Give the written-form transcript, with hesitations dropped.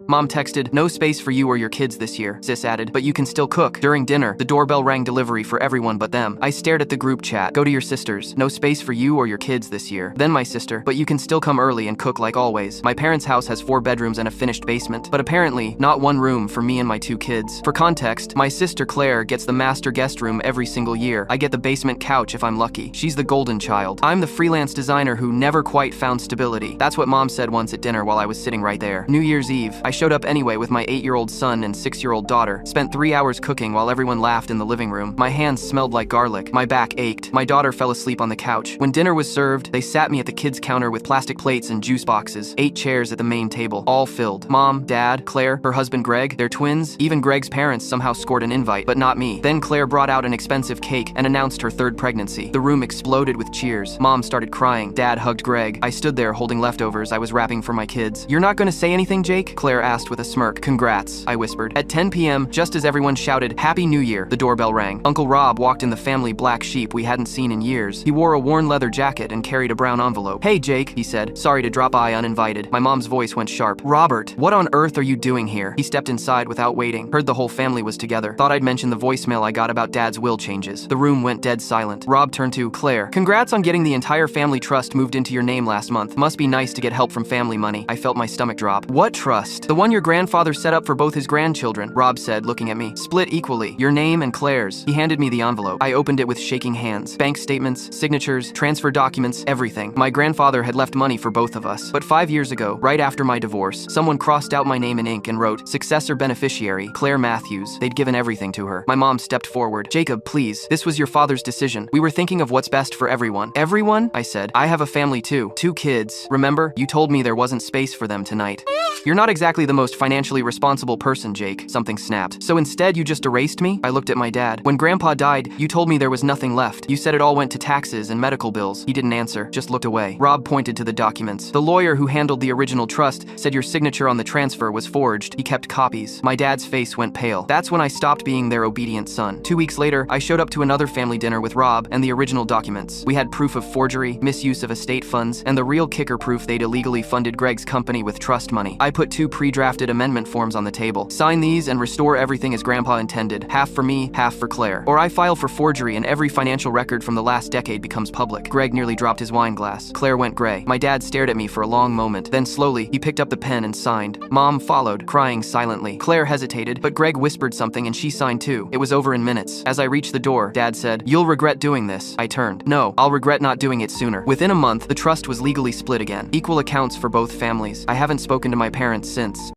Mom texted, "No space for you or your kids this year," Sis added, "but you can still cook." During dinner, the doorbell rang delivery for everyone but them. I stared at the group chat. "Go to your sister's. No space for you or your kids this year." Then my sister, "But you can still come early and cook like always." My parents' house has 4 bedrooms and a finished basement, but apparently not one room for me and my 2 kids. For context, my sister Claire gets the master guest room every single year. I get the basement couch if I'm lucky. She's the golden child. I'm the freelance designer who never quite found stability. That's what Mom said once at dinner while I was sitting right there. New Year's Eve, I showed up anyway with my 8-year-old son and 6-year-old daughter. Spent 3 hours cooking while everyone laughed in the living room. My hands smelled like garlic. My back ached. My daughter fell asleep on the couch. When dinner was served, they sat me at the kids' counter with plastic plates and juice boxes. 8 chairs at the main table, all filled. Mom, Dad, Claire, her husband Greg, their twins, even Greg's parents somehow scored an invite, but not me. Then Claire brought out an expensive cake and announced her 3rd pregnancy. The room exploded with cheers. Mom started crying. Dad hugged Greg. I stood there holding leftovers I was wrapping for my kids. "You're not gonna say anything, Jake?" Claire asked with a smirk. "Congrats," I whispered. At 10 p.m., just as everyone shouted, "Happy New Year," the doorbell rang. Uncle Rob walked in the family black sheep we hadn't seen in years. He wore a worn leather jacket and carried a brown envelope. "Hey, Jake," he said. "Sorry to drop by uninvited." My mom's voice went sharp. "Robert, what on earth are you doing here?" He stepped inside without waiting. Heard the whole family was together. Thought I'd mention the voicemail I got about Dad's will changes. The room went dead silent. Rob turned to Claire. "Congrats on getting the entire family trust moved into your name last month. Must be nice to get help from family money." I felt my stomach drop. "What trust?" "The one your grandfather set up for both his grandchildren," Rob said, looking at me. "Split equally. Your name and Claire's." He handed me the envelope. I opened it with shaking hands. Bank statements, signatures, transfer documents, everything. My grandfather had left money for both of us. But 5 years ago, right after my divorce, someone crossed out my name in ink and wrote, "Successor beneficiary, Claire Matthews." They'd given everything to her. My mom stepped forward. "Jacob, please. This was your father's decision. We were thinking of what's best for everyone." "Everyone?" I said. "I have a family too. 2 kids. Remember? You told me there wasn't space for them tonight." "You're not exactly the most financially responsible person, Jake," something snapped. "So instead you just erased me?" I looked at my dad. "When Grandpa died, you told me there was nothing left. You said it all went to taxes and medical bills." He didn't answer, just looked away. Rob pointed to the documents. "The lawyer who handled the original trust said your signature on the transfer was forged. He kept copies." My dad's face went pale. That's when I stopped being their obedient son. 2 weeks later, I showed up to another family dinner with Rob and the original documents. We had proof of forgery, misuse of estate funds, and the real kicker, proof they'd illegally funded Greg's company with trust money. I put 2 pre-drafted amendment forms on the table. "Sign these and restore everything as Grandpa intended. Half for me, half for Claire. Or I file for forgery and every financial record from the last decade becomes public." Greg nearly dropped his wine glass. Claire went gray. My dad stared at me for a long moment. Then slowly, he picked up the pen and signed. Mom followed, crying silently. Claire hesitated, but Greg whispered something and she signed too. It was over in minutes. As I reached the door, Dad said, "You'll regret doing this." I turned. "No, I'll regret not doing it sooner." Within a month, the trust was legally split again. Equal accounts for both families. I haven't spoken to my parents since.